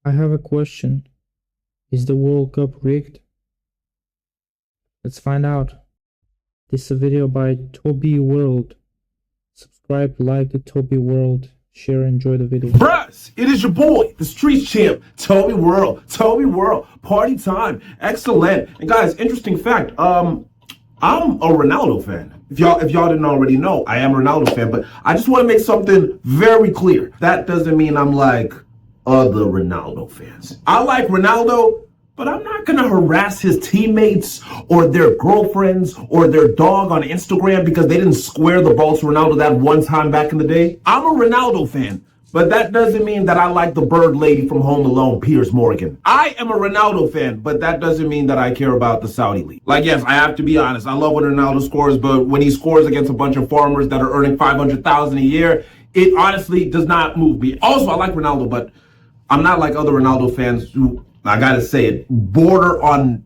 I have a question. Is the World Cup rigged? Let's find out. This is a video by Toby World. Subscribe, like the Toby World, share, enjoy the video. Bruh, it is your boy, the streets champ, Toby World, party time, excellent. And guys, interesting fact, I'm a Ronaldo fan. If y'all didn't already know, I am a Ronaldo fan, but I just want to make something very clear. That doesn't mean I'm like other Ronaldo fans. I like Ronaldo, but I'm not gonna harass his teammates or their girlfriends or their dog on Instagram because they didn't square the ball to Ronaldo that one time back in the day. I'm a Ronaldo fan, but that doesn't mean that I like the bird lady from Home Alone, Piers Morgan. I am a Ronaldo fan, but that doesn't mean that I care about the Saudi league. Like, yes, I have to be honest. I love when Ronaldo scores, but when he scores against a bunch of farmers that are earning $500,000 a year, it honestly does not move me. Also, I like Ronaldo, but I'm not like other Ronaldo fans who, I gotta say it, border on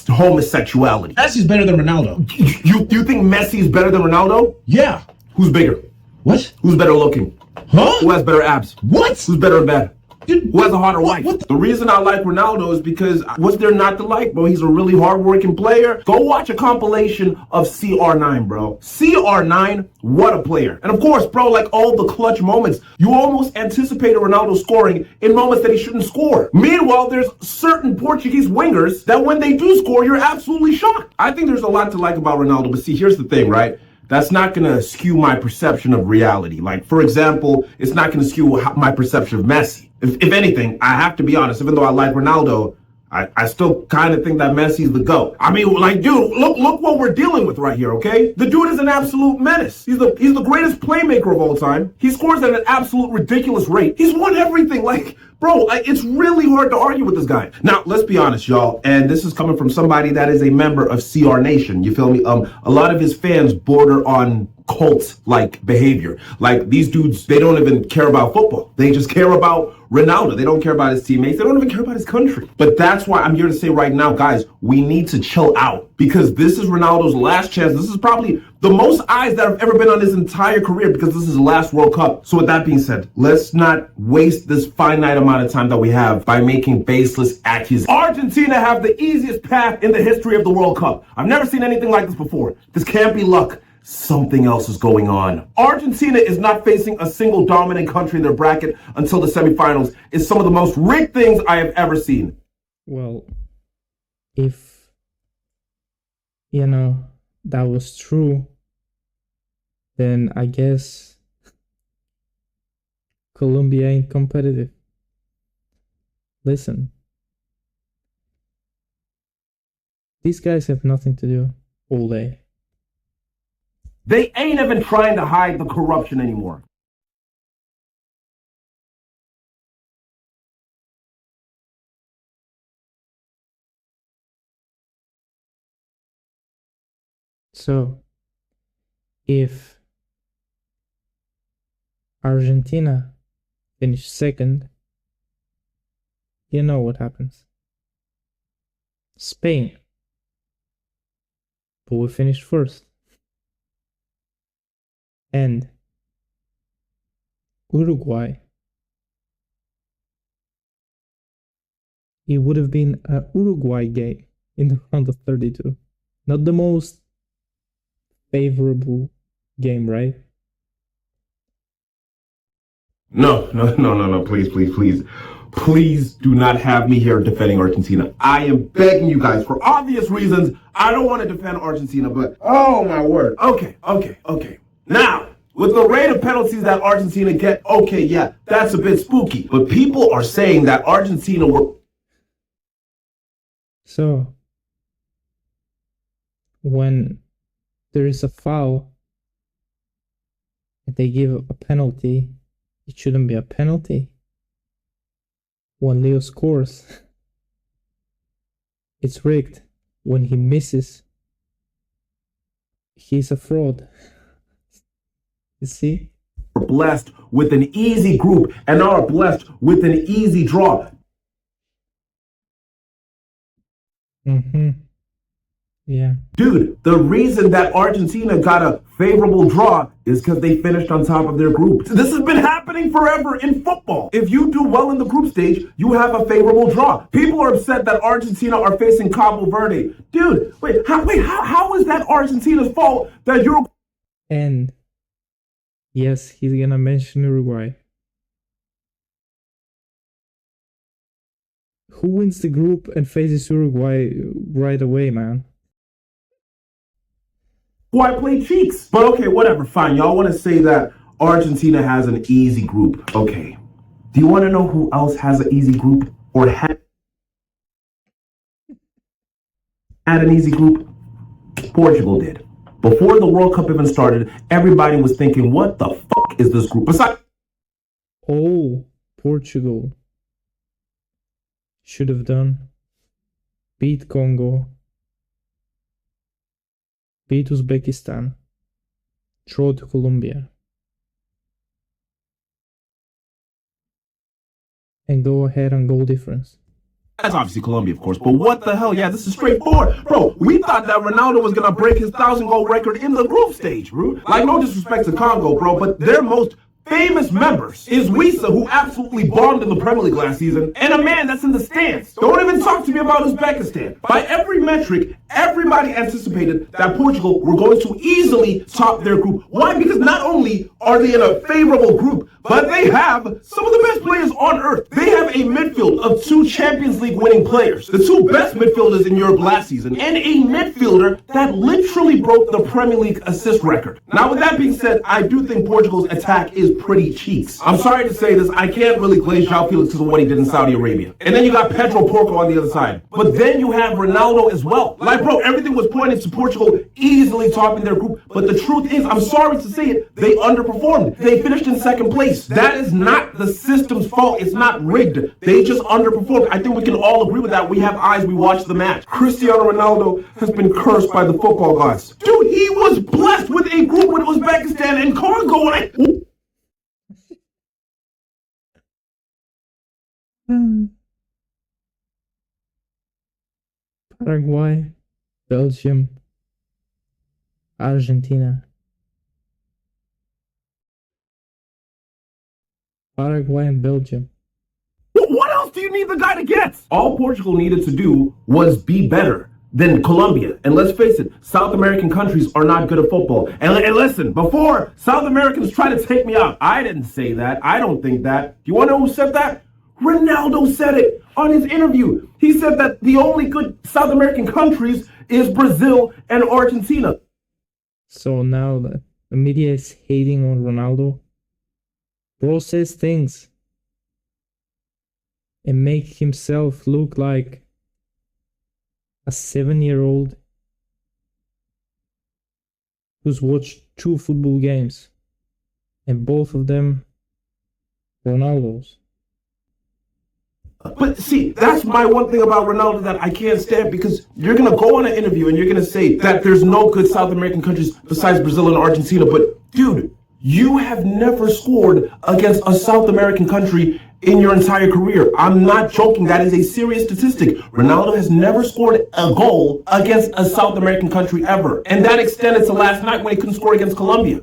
homosexuality. Messi's better than Ronaldo. You think Messi is better than Ronaldo? Yeah. Who's bigger? What? Who's better looking? Huh? Who has better abs? What? Who's better in bed? Who has a hotter wife? What? The reason I like Ronaldo is because what's there not to like, bro? He's a really hardworking player. Go watch a compilation of CR9, bro. CR9, what a player. And of course, bro, like all the clutch moments, you almost anticipated Ronaldo scoring in moments that he shouldn't score. Meanwhile, there's certain Portuguese wingers that when they do score, you're absolutely shocked. I think there's a lot to like about Ronaldo, but see, here's the thing, right? That's not going to skew my perception of reality. Like, for example, it's not going to skew my perception of Messi. If anything, I have to be honest, even though I like Ronaldo, I still kind of think that Messi's the GOAT. I mean, like, dude, look what we're dealing with right here, okay? The dude is an absolute menace. He's the greatest playmaker of all time. He scores at an absolute ridiculous rate. He's won everything. Like, bro, it's really hard to argue with this guy. Now, let's be honest, y'all, and this is coming from somebody that is a member of CR Nation. You feel me? A lot of his fans border on cult-like behavior. Like, these dudes, they don't even care about football. They just care about Ronaldo. They don't care about his teammates. They don't even care about his country. But that's why I'm here to say right now, guys, we need to chill out because this is Ronaldo's last chance. This is probably the most eyes that have ever been on his entire career because this is his last World Cup. So with that being said, let's not waste this finite amount of time that we have by making baseless accusations. Argentina have the easiest path in the history of the World Cup. I've never seen anything like this before. This can't be luck. Something else is going on. Argentina is not facing a single dominant country in their bracket until the semifinals. It's some of the most rigged things I have ever seen. Well, if, that was true, then I guess Colombia ain't competitive. Listen, these guys have nothing to do all day. They ain't even trying to hide the corruption anymore. So, if Argentina finish second, you know what happens. Spain, but we finished first. And Uruguay, it would have been an Uruguay game in the round of 32. Not the most favorable game, right? No, please. Please do not have me here defending Argentina. I am begging you guys, for obvious reasons, I don't want to defend Argentina, but oh my word. Okay. Now, with the rate of penalties that Argentina get, okay, yeah, that's a bit spooky. But people are saying that Argentina were... So, when there is a foul and they give a penalty, it shouldn't be a penalty. When Leo scores, it's rigged. When he misses, he's a fraud. You see? We're blessed with an easy group and are blessed with an easy draw. Yeah. Dude, the reason that Argentina got a favorable draw is because they finished on top of their group. This has been happening forever in football. If you do well in the group stage, you have a favorable draw. People are upset that Argentina are facing Cabo Verde. Dude, how is that Argentina's fault that you're... And yes, he's gonna mention Uruguay. Who wins the group and faces Uruguay right away, man? Why play cheeks? But okay, whatever, fine. Y'all want to say that Argentina has an easy group. Okay. Do you want to know who else has an easy group or had an easy group? Portugal did. Before the World Cup even started, everybody was thinking, what the fuck is this group? Besides, Oh, Portugal should have done. Beat Congo. Beat Uzbekistan. Draw to Colombia. And go ahead on goal difference. that's obviously Colombia, of course, but what the hell? Yeah, this is straightforward. Bro, we thought that Ronaldo was going to break his 1,000-goal record in the group stage, bro. Like, no disrespect to Congo, bro, but their most famous members is Wissa, who absolutely bombed in the Premier League last season, and a man that's in the stands. Don't even talk to me about Uzbekistan. By every metric, everybody anticipated that Portugal were going to easily top their group. Why? Because not only are they in a favorable group, but they have some of the best players on earth. They have a midfield of 2 Champions League winning players, the 2 best midfielders in Europe last season, and a midfielder that literally broke the Premier League assist record. Now, with that being said, I do think Portugal's attack is pretty cheeks. I'm sorry to say this, I can't really glaze João Felix because of what he did in Saudi Arabia. And then you got Pedro Porco on the other side. But then you have Ronaldo as well. Like, bro, everything was pointing to Portugal easily topping their group. But the truth is, I'm sorry to say it, they underperformed. They finished in second place. That is not the system's fault. It's not rigged. They just underperformed. I think we can all agree with that. We have eyes. We watched the match. Cristiano Ronaldo has been cursed by the football gods. Dude, he was blessed with a group with Uzbekistan and Congo. Paraguay, Belgium, Argentina. Paraguay and Belgium. What else do you need the guy to get? All Portugal needed to do was be better than Colombia. And let's face it, South American countries are not good at football. And listen, before South Americans try to take me out, I didn't say that. I don't think that. Do you want to know who said that? Ronaldo said it on his interview. He said that the only good South American countries is Brazil and Argentina. So now the media is hating on Ronaldo. Bro says things and make himself look like a 7-year-old who's watched 2 football games and both of them Ronaldo's. But see, that's my one thing about Ronaldo that I can't stand, because you're going to go on an interview and you're going to say that there's no good South American countries besides Brazil and Argentina. But dude, you have never scored against a South American country in your entire career. I'm not joking. That is a serious statistic. Ronaldo has never scored a goal against a South American country ever. And that extended to last night when he couldn't score against Colombia.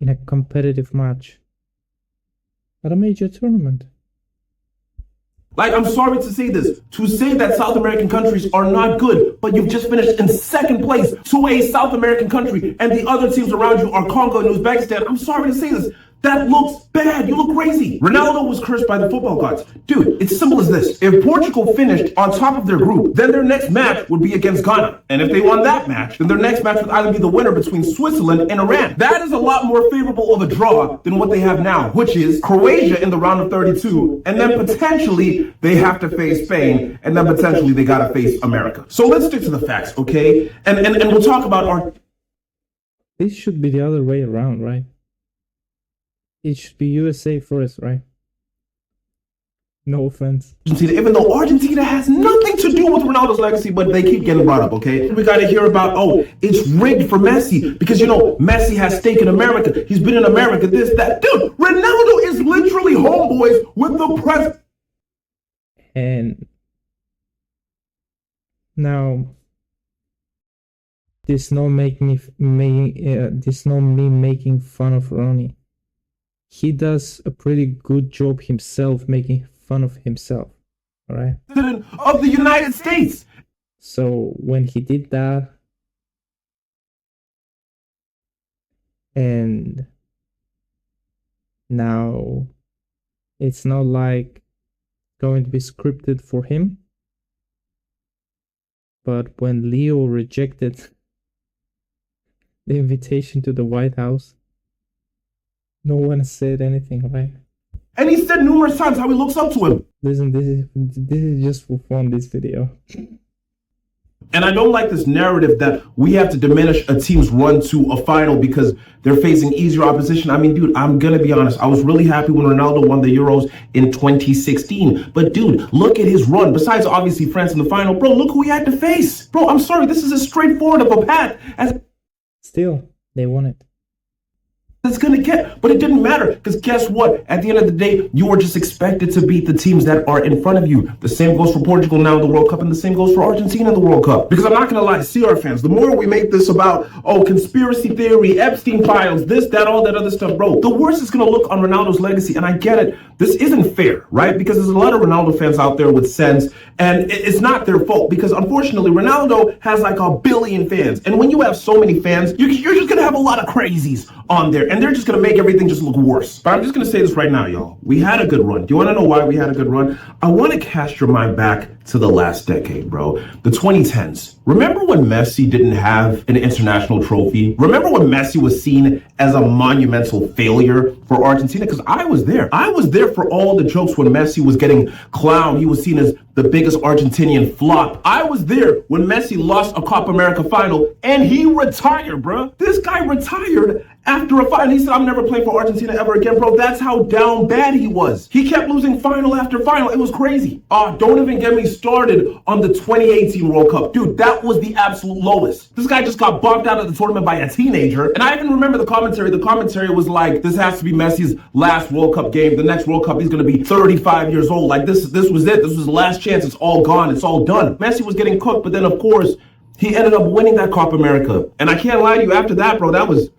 In a competitive match at a major tournament. Like, I'm sorry to say this, to say that South American countries are not good, but you've just finished in second place to a South American country, and the other teams around you are Congo and Uzbekistan. I'm sorry to say this. That looks bad. You look crazy. Ronaldo was cursed by the football gods. Dude, it's simple as this. If Portugal finished on top of their group, then their next match would be against Ghana. And if they won that match, then their next match would either be the winner between Switzerland and Iran. That is a lot more favorable of a draw than what they have now, which is Croatia in the round of 32, and then potentially they have to face Spain, and then potentially they gotta face America. So let's stick to the facts, okay? And we'll talk about our... This should be the other way around, right? It should be USA first, right? No offense. Argentina, even though Argentina has nothing to do with Ronaldo's legacy, but they keep getting brought up, okay? We got to hear about, oh, it's rigged for Messi because, you know, Messi has stake in America. He's been in America, this, that. Dude, Ronaldo is literally homeboys with the president. And now, this not me making fun of Ronnie. He does a pretty good job himself making fun of himself, all right? Of the United States. So when he did that, and now it's not like going to be scripted for him, but when Leo rejected the invitation to the White House, no one said anything, right? And he said numerous times how he looks up to him. Listen, this is just for fun, this video. And I don't like this narrative that we have to diminish a team's run to a final because they're facing easier opposition. I mean, dude, I'm going to be honest. I was really happy when Ronaldo won the Euros in 2016. But, dude, look at his run. Besides, obviously, France in the final. Bro, look who he had to face. Bro, I'm sorry. This is as straightforward of a path as... Still, they won it. It's gonna get, but it didn't matter because guess what? At the end of the day, you were just expected to beat the teams that are in front of you. The same goes for Portugal now in the World Cup, and the same goes for Argentina in the World Cup. Because I'm not gonna lie, CR fans, the more we make this about, oh, conspiracy theory, Epstein files, this, that, all that other stuff, bro, the worse it's gonna look on Ronaldo's legacy. And I get it. This isn't fair, right? Because there's a lot of Ronaldo fans out there with sense, and it's not their fault because unfortunately, Ronaldo has like 1 billion fans. And when you have so many fans, you're just gonna have a lot of crazies on there, and they're just gonna make everything just look worse. But I'm just gonna say this right now, y'all. We had a good run. Do you wanna know why we had a good run? I wanna cast your mind back to the last decade, bro. The 2010s. Remember when Messi didn't have an international trophy? Remember when Messi was seen as a monumental failure for Argentina? Because I was there. I was there for all the jokes when Messi was getting clowned. He was seen as the biggest Argentinian flop. I was there when Messi lost a Copa America final and he retired, bro. This guy retired after a final. He said, I'm never playing for Argentina ever again, bro. That's how down bad he was. He kept losing final after final. It was crazy. Don't even get me started on the 2018 World Cup. Dude, that was the absolute lowest. This guy just got bumped out of the tournament by a teenager. And I even remember the commentary. The commentary was like, this has to be Messi's last World Cup game. The next World Cup, he's going to be 35 years old. Like, this was it. This was the last chance. It's all gone. It's all done. Messi was getting cooked, but then, of course, he ended up winning that Copa America. And I can't lie to you, after that, bro, that was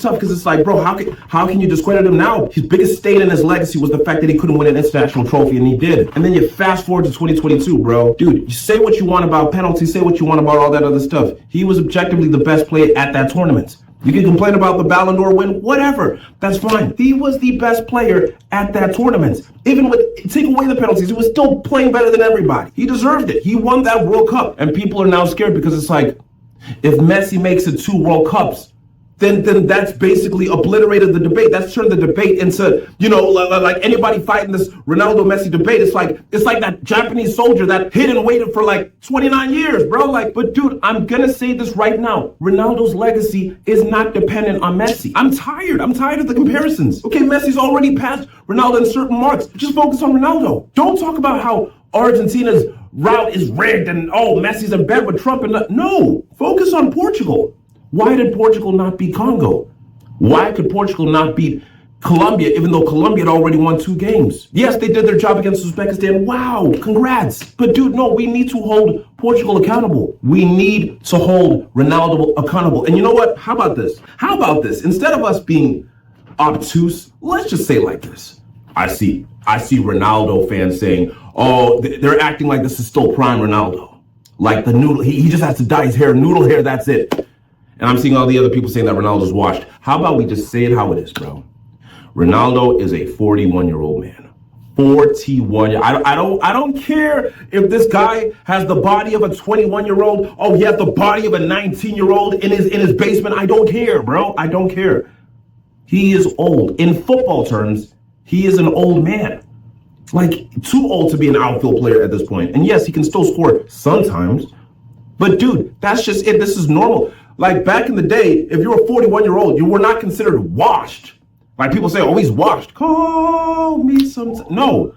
tough because it's like, bro, how can you discredit him now? His biggest stain in his legacy was the fact that he couldn't win an international trophy, and he did. And then you fast forward to 2022, bro. Dude, you say what you want about penalties, say what you want about all that other stuff. He was objectively the best player at that tournament. You can complain about the Ballon d'Or win, whatever. That's fine. He was the best player at that tournament. Even with, take away the penalties, he was still playing better than everybody. He deserved it. He won that World Cup. And people are now scared because it's like, if Messi makes it 2 World Cups, then that's basically obliterated the debate. That's turned the debate into, you know, like anybody fighting this Ronaldo-Messi debate. It's like that Japanese soldier that hid and waited for like 29 years, bro. Like, but dude, I'm gonna say this right now. Ronaldo's legacy is not dependent on Messi. I'm tired of the comparisons. Okay, Messi's already passed Ronaldo in certain marks. Just focus on Ronaldo. Don't talk about how Argentina's route is rigged and, oh, Messi's in bed with Trump and no, focus on Portugal. Why did Portugal not beat Congo? Why could Portugal not beat Colombia, even though Colombia had already won 2 games? Yes, they did their job against Uzbekistan. Wow, congrats. But dude, no, we need to hold Portugal accountable. We need to hold Ronaldo accountable. And you know what? How about this? Instead of us being obtuse, let's just say it like this. I see Ronaldo fans saying, oh, they're acting like this is still prime Ronaldo. Like the noodle, he just has to dye his hair, noodle hair, that's it. And I'm seeing all the other people saying that Ronaldo's washed. How about we just say it how it is, bro? Ronaldo is a 41-year-old man. 41. I don't care if this guy has the body of a 21-year-old. Oh, he has the body of a 19-year-old in his basement. I don't care, bro. I don't care. He is old. In football terms, he is an old man. Like, too old to be an outfield player at this point. And yes, he can still score sometimes. But dude, that's just it. This is normal. Like back in the day, if you were a 41-year-old, you were not considered washed. Like people say, oh, he's washed. Call me sometime. No,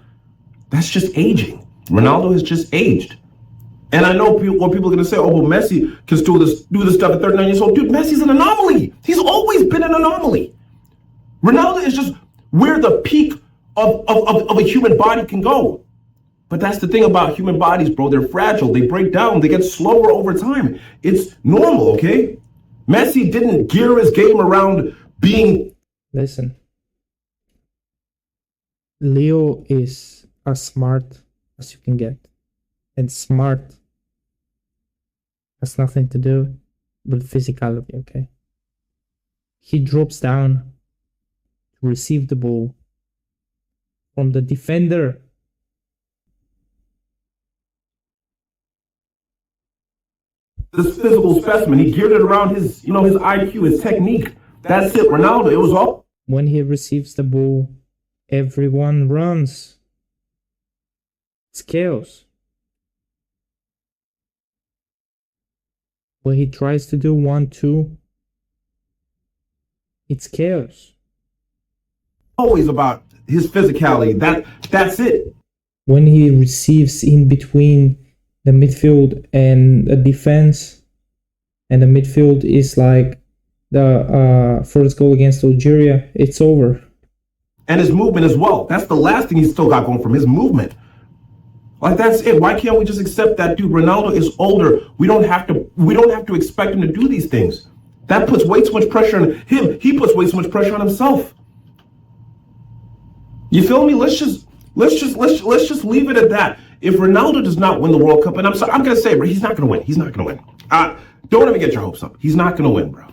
That's just aging. Ronaldo has just aged. And I know what people are going to say, oh, well, Messi can still do this stuff at 39 years old. Dude, Messi's an anomaly. He's always been an anomaly. Ronaldo is just where the peak of a human body can go. But that's the thing about human bodies, bro. They're fragile. They break down. They get slower over time. It's normal, okay? Messi didn't gear his game around being... Listen. Leo is as smart as you can get. And smart has nothing to do with physicality, okay? He drops down to receive the ball from the defender. This physical specimen, he geared it around his, his IQ, his technique. That's it, Ronaldo. It was all. When he receives the ball, everyone runs. It's chaos. When he tries to do 1-2, it's chaos. Always about his physicality. That's it. When he receives in between the midfield and the defense, and the midfield is like the first goal against Algeria, it's over. And his movement as well. That's the last thing he's still got going from his movement. Like, that's it. Why can't we just accept that, dude? Ronaldo is older. We don't have to expect him to do these things. That puts way too much pressure on him. He puts way too much pressure on himself. You feel me? Let's just leave it at that. If Ronaldo does not win the World Cup, and I'm gonna say, bro, he's not gonna win. He's not gonna win. Don't even get your hopes up. He's not gonna win, bro.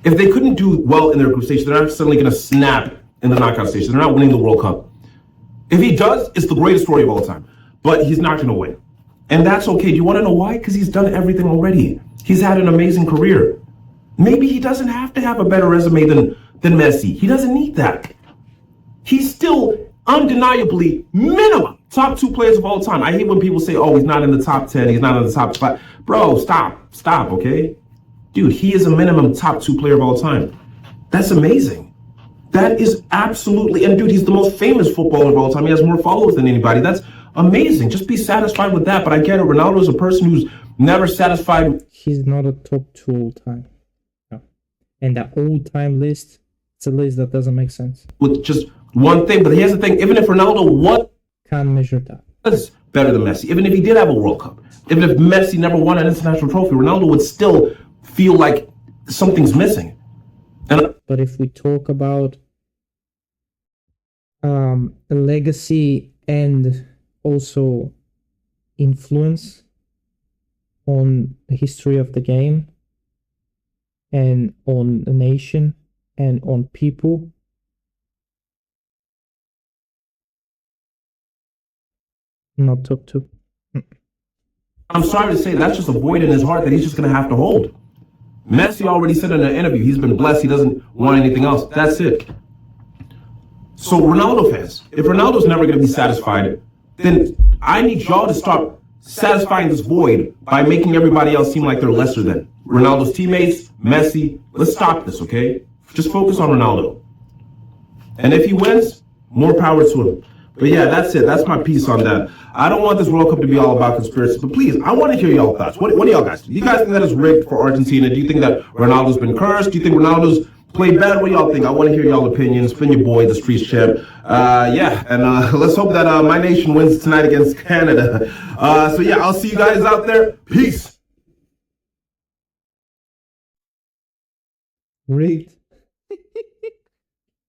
If they couldn't do well in their group stage, they're not suddenly gonna snap in the knockout stage. They're not winning the World Cup. If he does, it's the greatest story of all time. But he's not gonna win. And that's okay. Do you wanna know why? Because he's done everything already. He's had an amazing career. Maybe he doesn't have to have a better resume than Messi. He doesn't need that. He's still undeniably minimum top 2 players of all time. I hate when people say, oh, he's not in the top 10, he's not in the top 5. Bro, stop, okay? Dude, he is a minimum top 2 player of all time. That's amazing. That is absolutely, and dude, he's the most famous footballer of all time. He has more followers than anybody. That's amazing. Just be satisfied with that. But I get it. Ronaldo is a person who's never satisfied. He's not a top 2 all time. No. And that all time list, it's a list that doesn't make sense. With just one thing. But here's the thing. Even if Ronaldo can't measure that. Was better than Messi. Even if he did have a World Cup. Even if Messi never won an international trophy, Ronaldo would still feel like something's missing. But if we talk about a legacy and also influence on the history of the game and on the nation and on people, not top 2. I'm sorry to say that's just a void in his heart that he's just going to have to hold. Messi already said in an interview he's been blessed. He doesn't want anything else. That's it. So Ronaldo fans, if Ronaldo's never going to be satisfied, then I need y'all to stop satisfying this void by making everybody else seem like they're lesser than Ronaldo's teammates, Messi. Let's stop this, okay? Just focus on Ronaldo. And if he wins, more power to him. But yeah, that's it. That's my piece on that. I don't want this World Cup to be all about conspiracy, but please, I want to hear y'all thoughts. What do y'all guys do? Do you guys think that is rigged for Argentina? Do you think that Ronaldo's been cursed? Do you think Ronaldo's played bad? What do y'all think? I want to hear y'all opinions. Spin your boy, the Streets champ. Yeah, and let's hope that my nation wins tonight against Canada. So yeah, I'll see you guys out there. Peace. Rigged.